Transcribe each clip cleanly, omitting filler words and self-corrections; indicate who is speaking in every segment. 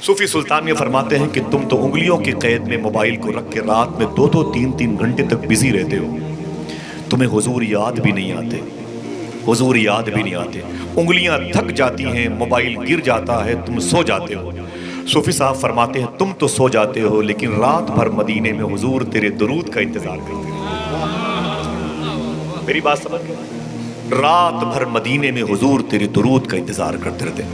Speaker 1: صوفی سلطان یہ فرماتے ہیں کہ تم تو انگلیوں کی قید میں موبائل کو رکھ کے رات میں 2-3 گھنٹے تک بزی رہتے ہو، تمہیں حضور یاد بھی نہیں آتے، حضور یاد بھی نہیں آتے، انگلیاں تھک جاتی ہیں، موبائل گر جاتا ہے، تم سو جاتے ہو۔ صوفی صاحب فرماتے ہیں تم تو سو جاتے ہو لیکن رات بھر مدینے میں حضور تیرے درود کا انتظار کرتے ہیں۔ میری بات سمجھ گئے؟ رات بھر مدینے میں حضور تیرے درود کا انتظار کرتے رہتے ہیں۔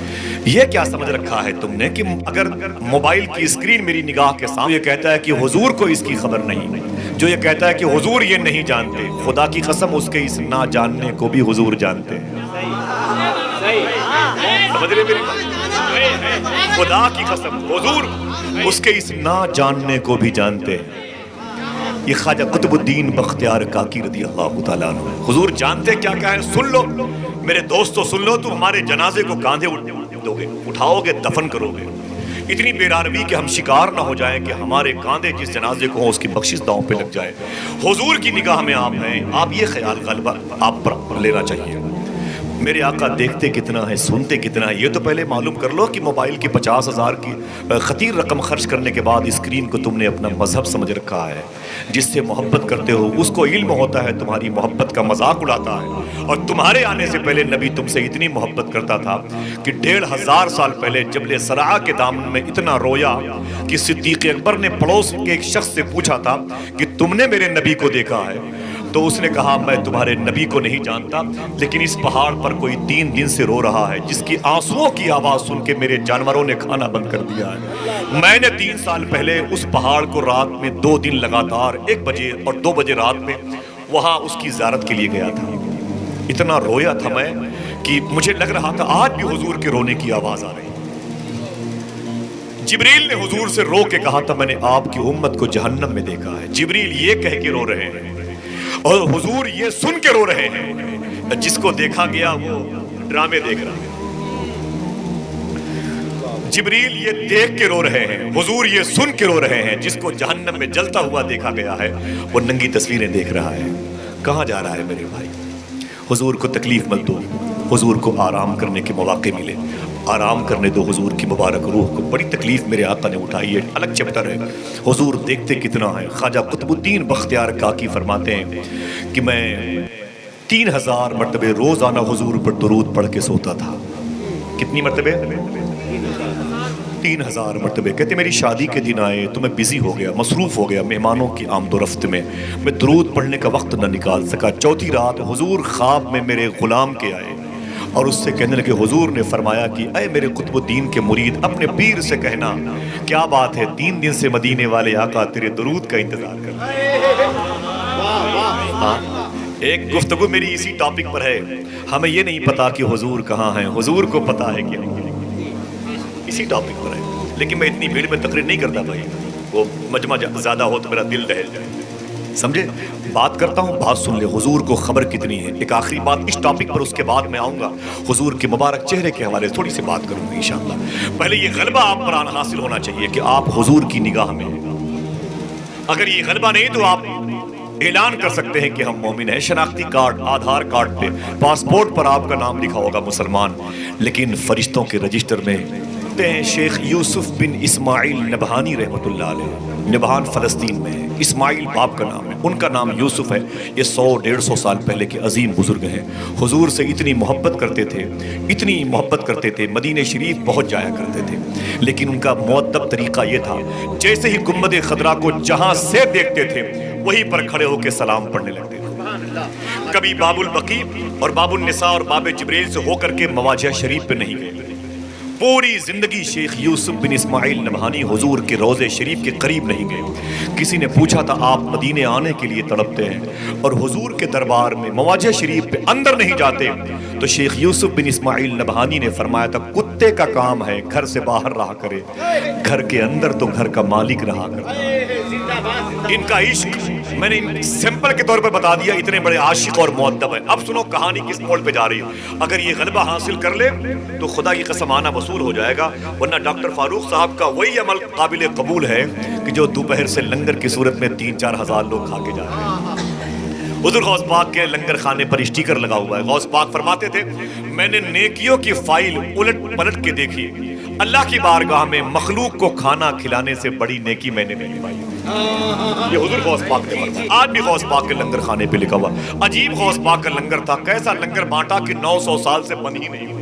Speaker 1: یہ کیا سمجھ رکھا ہے تم نے کہ اگر موبائل کی اسکرین میری نگاہ کے سامنے یہ کہتا ہے کہ حضور کو اس کی خبر نہیں، جو یہ کہتا ہے کہ حضور یہ نہیں جانتے، خدا کی قسم اس کے اس نہ جاننے کو بھی حضور جانتے ہیں۔ سمجھ رہے میری بات؟ خدا کی قسم حضور اس کے اس نہ جاننے کو بھی جانتے ہیں۔ یہ خواجہ قطب الدین بختیار کاکی رضی اللہ تعالیٰ عنہ، حضور جانتے کیا کیا ہے؟ سن لو میرے دوستو، سن لو، تم ہمارے جنازے کو کاندھے دو گے، اٹھاؤ گے، دفن کرو گے، اتنی بےراروی کہ ہم شکار نہ ہو جائیں کہ ہمارے کاندھے جس جنازے کو ہو اس کی بخشش داؤں پہ لگ جائے۔ حضور کی نگاہ میں آپ ہیں، آپ یہ خیال غلبہ آپ پر لینا چاہیے۔ میرے آقا دیکھتے کتنا ہے، سنتے کتنا ہے، یہ تو پہلے معلوم کر لو کہ موبائل کی 50,000 کی خطیر رقم خرچ کرنے کے بعد اسکرین کو تم نے اپنا مذہب سمجھ رکھا ہے۔ جس سے محبت کرتے ہو اس کو علم ہوتا ہے تمہاری محبت کا مذاق اڑاتا ہے، اور تمہارے آنے سے پہلے نبی تم سے اتنی محبت کرتا تھا کہ 1500 سال پہلے جبل سراء کے دامن میں اتنا رویا کہ صدیق اکبر نے پڑوس کے ایک شخص سے پوچھا تھا کہ تم نے میرے نبی کو دیکھا ہے؟ تو اس نے کہا میں تمہارے نبی کو نہیں جانتا، لیکن اس پہاڑ پر کوئی 3 دن سے رو رہا ہے جس کی آنسوؤں کی آواز سن کے میرے جانوروں نے کھانا بند کر دیا ہے۔ میں نے 3 سال پہلے اس پہاڑ کو رات میں 2 دن لگاتار 1 بجے اور 2 بجے رات میں وہاں اس کی زیارت کے لیے گیا تھا۔ اتنا رویا تھا میں کہ مجھے لگ رہا تھا آج بھی حضور کے رونے کی آواز آ رہی۔ جبریل نے حضور سے رو کے کہا تھا میں نے آپ کی امت کو جہنم میں دیکھا ہے۔ جبریل یہ کہہ کے رو رہے ہیں اور حضور یہ سن کے رو رہے ہیں، جس کو دیکھا گیا وہ ڈرامے دیکھ رہا ہے۔ جبریل یہ دیکھ کے رو رہے ہیں، حضور یہ سن کے رو رہے ہیں، جس کو جہنم میں جلتا ہوا دیکھا گیا ہے وہ ننگی تصویریں دیکھ رہا ہے۔ کہاں جا رہا ہے میرے بھائی؟ حضور کو تکلیف مت دو، حضور کو آرام کرنے کے مواقع ملے، آرام کرنے دو حضور کی مبارک روح کو۔ بڑی تکلیف میرے آقا نے اٹھائی ہے، الگ چیپٹر ہے۔ حضور دیکھتے کتنا ہے۔ خواجہ قطب الدین بختیار کاکی فرماتے ہیں کہ میں 3000 مرتبے روزانہ حضور پر درود پڑھ کے سوتا تھا۔ کتنی مرتبے؟ 3000 مرتبے۔ کہتے میری شادی کے دن آئے تو میں بزی ہو گیا، مصروف ہو گیا مہمانوں کی آمد و رفت میں درود پڑھنے کا وقت نہ نکال سکا۔ چوتھی رات حضور خواب میں میرے غلام کے آئے اور اس سے کہنے لگے، حضور نے فرمایا کہ اے میرے قطب الدین کے مرید اپنے پیر سے کہنا کیا بات ہے 3 دن سے مدینے والے آقا تیرے درود کا انتظار کر رہے ہیں۔ ایک گفتگو میری اسی ٹاپک پر ہے، ہمیں یہ نہیں پتا کہ حضور کہاں ہیں، حضور کو پتا ہے کہ اسی ٹاپک پر ہے، لیکن میں اتنی بھیڑ میں تقریر نہیں کرتا بھائی، وہ مجمع زیادہ ہو تو میرا دل دہل جائے، سمجھے؟ بات کرتا ہوں، بات سن لے، حضور کو خبر کتنی ہے۔ ایک آخری بات اس ٹاپک پر، اس کے بعد میں آؤں گا حضور کے مبارک چہرے کے حوالے سے تھوڑی سی بات کروں گا انشاءاللہ۔ پہلے یہ غلبہ آپ پر حاصل ہونا چاہیے کہ آپ حضور کی نگاہ میں، اگر یہ غلبہ نہیں تو آپ اعلان کر سکتے ہیں کہ ہم مومن ہیں۔ شناختی کارڈ، آدھار کارڈ پہ، پاسپورٹ پر آپ کا نام لکھا ہوگا مسلمان، لیکن فرشتوں کے رجسٹر میں شیخ یوسف بن اسماعیل نبہانی رحمۃ اللہ علیہ، نبہان فلسطین میں ہے، اسماعیل باپ کا نام ہے، ان کا نام یوسف ہے۔ یہ 100-150 سال پہلے کے عظیم بزرگ ہیں، حضور سے اتنی محبت کرتے تھے، اتنی محبت کرتے تھے، مدینہ شریف پہنچ جایا کرتے تھے، لیکن ان کا مؤدب طریقہ یہ تھا جیسے ہی گنبد خضرا کو جہاں سے دیکھتے تھے وہیں پر کھڑے ہو کے سلام پڑھنے لگتے تھے۔ کبھی باب البقیع اور باب النساء اور باب جبریل سے ہو کر کے مواجہ شریف پہ نہیں گئے۔ پوری زندگی شیخ یوسف بن اسماعیل نبہانی حضور کے روضے شریف کے قریب نہیں گئے۔ کسی نے پوچھا تھا آپ مدینے آنے کے لیے تڑپتے ہیں اور حضور کے دربار میں مواجہ شریف پہ اندر نہیں جاتے، تو شیخ یوسف بن اسماعیل نبہانی نے فرمایا تھا کتے کا کام ہے گھر سے باہر رہا کرے، گھر کے اندر تو گھر کا مالک رہا کرے۔ ان کا عشق میں نے سمپل کے طور پر بتا دیا، اتنے بڑے عاشق اور مؤدب ہیں۔ اب سنو کہانی کس موڑ پہ جا رہی ہے۔ اگر یہ غلبہ حاصل کر لے تو خدا کی قسم آنا وصول ہو جائے گا، ورنہ ڈاکٹر فاروق صاحب کا وہی عمل قابل قبول ہے کہ جو دوپہر سے لنگر کی صورت میں 3-4 ہزار لوگ کھا کے جا رہے ہیں۔ حضور غوث پاک کے لنگر خانے پر اسٹیکر لگا ہوا ہے. غوث پاک فرماتے تھے میں نے نیکیوں کی فائل الٹ پلٹ کے دیکھی, اللہ کی بارگاہ میں مخلوق کو کھانا کھلانے سے بڑی نیکی میں نے نہیں پائی. یہ حضور غوث پاک نے فرمایا. آج بھی غوث پاک کے لنگر خانے پہ لکھا ہوا, عجیب غوث پاک کا لنگر تھا, کیسا لنگر بانٹا کہ 900 سال سے بن ہی نہیں.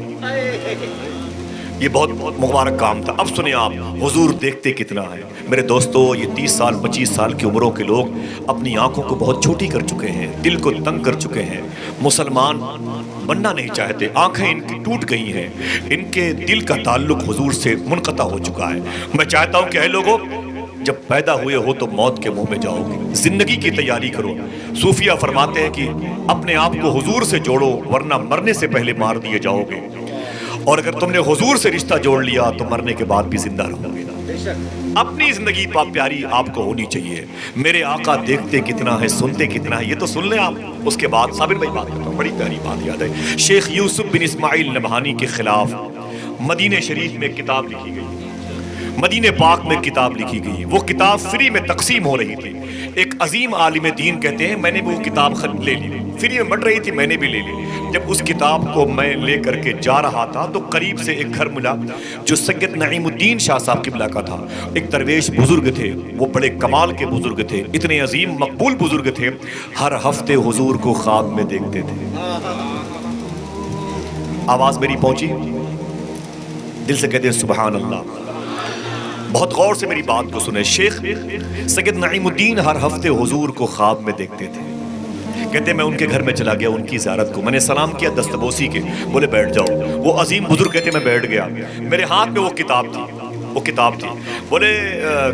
Speaker 1: یہ بہت مبارک کام تھا. اب سنیں آپ, حضور دیکھتے کتنا ہے. میرے دوستو, یہ 30 سال 25 سال کی عمروں کے لوگ اپنی آنکھوں کو بہت چھوٹی کر چکے ہیں, دل کو تنگ کر چکے ہیں, مسلمان بننا نہیں چاہتے, آنکھیں ان کی ٹوٹ گئی ہیں, ان کے دل کا تعلق حضور سے منقطع ہو چکا ہے. میں چاہتا ہوں کہ اے لوگوں, جب پیدا ہوئے ہو تو موت کے منہ میں جاؤ گے, زندگی کی تیاری کرو. صوفیہ فرماتے ہیں کہ اپنے آپ کو حضور سے جوڑو ورنہ مرنے سے پہلے مار دیے جاؤ گے, اور اگر تم نے حضور سے رشتہ جوڑ لیا تو مرنے کے بعد بھی زندہ رہو گے. اپنی زندگی پیاری آپ کو ہونی چاہیے. میرے آقا دیکھتے کتنا ہے, سنتے کتنا ہے, یہ تو سن لیں آپ. اس کے بعد صابر بھائی بات کرتا ہوں, بڑی پیاری بات یاد ہے. شیخ یوسف بن اسماعیل نبہانی کے خلاف مدینہ شریف میں کتاب لکھی گئی, مدینہ پاک میں کتاب لکھی گئی. وہ کتاب فری میں تقسیم ہو رہی تھی. ایک عظیم عالم دین کہتے ہیں میں نے وہ کتاب لے لی, فری میں بٹ رہی تھی, میں نے بھی لے لی. جب اس کتاب کو میں لے کر کے جا رہا تھا تو قریب سے ایک گھر ملا جو سید نعیم الدین شاہ صاحب قبلہ کا تھا. ایک درویش بزرگ تھے, وہ بڑے کمال کے بزرگ تھے, اتنے عظیم مقبول بزرگ تھے, ہر ہفتے حضور کو خواب میں دیکھتے تھے. آواز میری پہنچی؟ دل سے کہتے ہیں سبحان اللہ. بہت غور سے میری بات کو سنیں. شیخ سید نعیم الدین ہر ہفتے حضور کو خواب میں دیکھتے تھے. کہتے میں ان کے گھر میں چلا گیا, ان کی زیارت کو میں نے سلام کیا دستبوسی کے, بولے بیٹھ جاؤ. وہ عظیم بزرگ کہتے میں بیٹھ گیا, میرے ہاتھ میں وہ کتاب تھی. بولے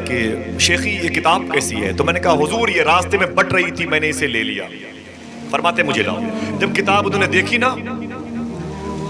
Speaker 1: کہ شیخی یہ کتاب کیسی ہے؟ تو میں نے کہا حضور یہ راستے میں بٹ رہی تھی, میں نے اسے لے لیا. فرماتے مجھے لاؤ. جب کتاب انہوں نے دیکھی نا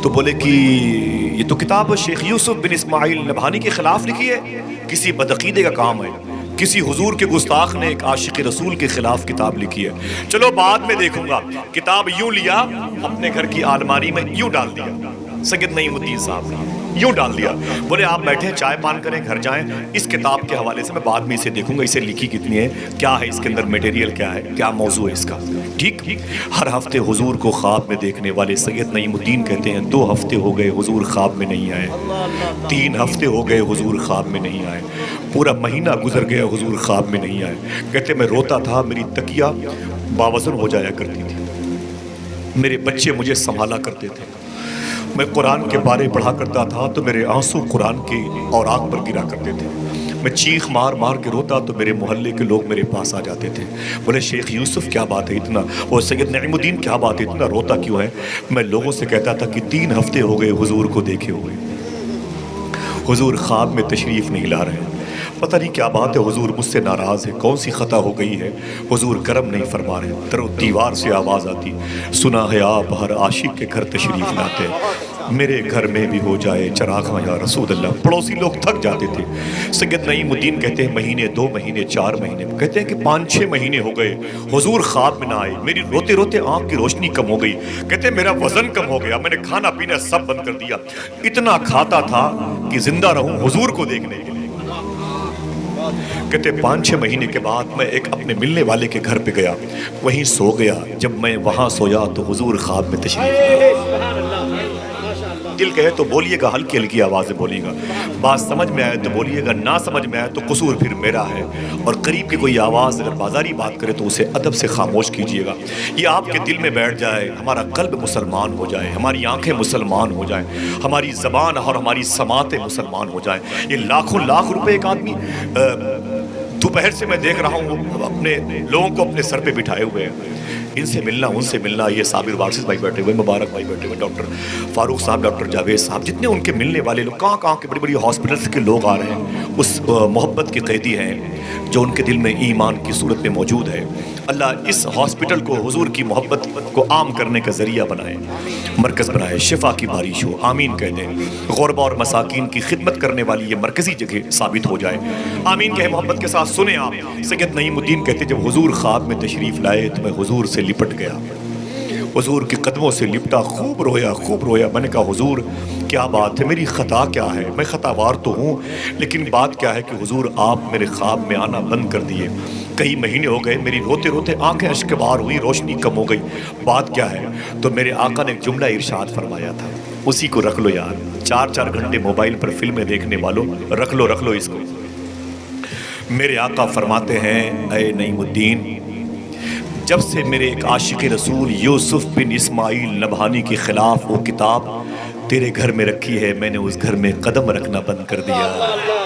Speaker 1: تو بولے کہ یہ تو کتاب شیخ یوسف بن اسماعیل نبہانی کے خلاف لکھی ہے, کسی بدعقیدے کا کام ہے, کسی حضور کے گستاخ نے ایک عاشق رسول کے خلاف کتاب لکھی ہے. چلو بعد میں دیکھوں گا. کتاب یوں لیا, اپنے گھر کی آلماری میں یوں ڈال دیا, سید نعیم الدین صاحب نے یوں ڈال دیا. بولے آپ بیٹھیں, چائے پان کریں, گھر جائیں, اس کتاب کے حوالے سے میں بعد میں اسے دیکھوں گا, اسے لکھی کتنی ہے, کیا ہے اس کے اندر میٹیریل, کیا ہے, کیا موضوع ہے اس کا. ٹھیک. ہر ہفتے حضور کو خواب میں دیکھنے والے سید نعیم الدین کہتے ہیں 2 ہفتے ہو گئے حضور خواب میں نہیں آئے, 3 ہفتے ہو گئے حضور خواب میں نہیں آئے, پورا مہینہ گزر گیا حضور خواب میں نہیں آئے. کہتے میں روتا تھا, میری تکیہ باوزن ہو جایا کرتی تھی, میرے بچے مجھے سنبھالا کرتے تھے, میں قرآن کے بارے پڑھا کرتا تھا تو میرے آنسو قرآن کے اوراق پر گرا کرتے تھے, میں چیخ مار مار کے روتا تو میرے محلے کے لوگ میرے پاس آ جاتے تھے. بولے شیخ یوسف کیا بات ہے اتنا, اور سید نعیم الدین کیا بات ہے اتنا روتا کیوں ہے؟ میں لوگوں سے کہتا تھا کہ 3 ہفتے ہو گئے حضور کو دیکھے ہوئے, حضور خواب میں تشریف نہیں لا رہے, پتہ نہیں کیا بات ہے, حضور مجھ سے ناراض ہے, کون سی خطا ہو گئی ہے, حضور کرم نہیں فرما رہے. در و دیوار سے آواز آتی, سنا ہے آپ ہر عاشق کے گھر تشریف لاتے, میرے گھر میں بھی ہو جائے چراغاں یا رسول اللہ. پڑوسی لوگ تھک جاتے تھے. سید نعیم الدین کہتے ہیں مہینے 2 مہینے 4 مہینے, کہتے ہیں کہ 5-6 مہینے ہو گئے حضور خواب میں نہ آئے, میری روتے روتے آنکھ کی روشنی کم ہو گئی. کہتے ہیں میرا وزن کم ہو گیا, میں نے کھانا پینا سب بند کر دیا, اتنا کھاتا تھا کہ زندہ رہوں حضور کو دیکھنے کے لیے. کہتے 5-6 مہینے کے بعد میں ایک اپنے ملنے والے کے گھر پہ گیا, وہیں سو گیا. جب میں وہاں سویا تو حضور خواب میں تشریف لائے. دل کہے تو بولیے گا, ہلکی ہلکی آواز سے بولیے گا, بات سمجھ میں آئے تو بولیے گا, نہ سمجھ میں آئے تو قصور پھر میرا ہے. اور قریب کی کوئی آواز اگر بازاری بات کرے تو اسے ادب سے خاموش کیجیے گا. یہ آپ کے دل میں بیٹھ جائے, ہمارا قلب مسلمان ہو جائے, ہماری آنکھیں مسلمان ہو جائیں, ہماری زبان اور ہماری سماعتیں مسلمان ہو جائیں. یہ لاکھوں لاکھ روپے ایک آدمی دوپہر سے میں دیکھ رہا ہوں اپنے لوگوں کو اپنے سر پہ بٹھائے ہوئے ہیں, ان سے ملنا ان سے ملنا. یہ صابر وارث بھائی بیٹھے ہوئے, مبارک بھائی بیٹھے ہوئے, ڈاکٹر فاروق صاحب, ڈاکٹر جاوید صاحب, جتنے ان کے ملنے والے لوگ, کہاں کہاں کے بڑی بڑی ہاسپٹلس کے لوگ آ رہے ہیں, اس محبت کے قیدی ہیں جو ان کے دل میں ایمان کی صورت میں موجود ہے. اللہ اس ہاسپٹل کو حضور کی محبت کو عام کرنے کا ذریعہ بنائے, مرکز بنائے, شفا کی بارش ہو, آمین کہہ دیں. غربا اور مساکین کی خدمت کرنے والی یہ مرکزی جگہ ثابت ہو جائے, آمین کہے محبت کے ساتھ. سنیں آپ, سید نعیم الدین کہتے جب حضور خواب میں تشریف لائے تو میں حضور سے لپٹ گیا, حضور کے قدموں سے لپٹا، خوب رویا. میں نے کہا حضور کیا بات ہے، میری خطا کیا ہے؟ میں خطاوار تو ہوں، لیکن بات کیا ہے کہ حضور آپ میرے خواب میں آنا بند کر دیے. کئی مہینے ہو گئے، میری روتے روتے آنکھیں اشکبار ہوئی، روشنی کم ہو گئی. بات کیا ہے؟ تو میرے آقا نے ایک جملہ ارشاد فرمایا تھا، اسی کو رکھ لو یار. 4 گھنٹے موبائل پر فلمیں دیکھنے والوں، رکھ لو اس کو. میرے آقا فرماتے ہیں اے نعیم الدین، جب سے میرے ایک عاشق رسول یوسف بن اسماعیل نبہانی کے خلاف وہ کتاب تیرے گھر میں رکھی ہے، میں نے اس گھر میں قدم رکھنا بند کر دیا.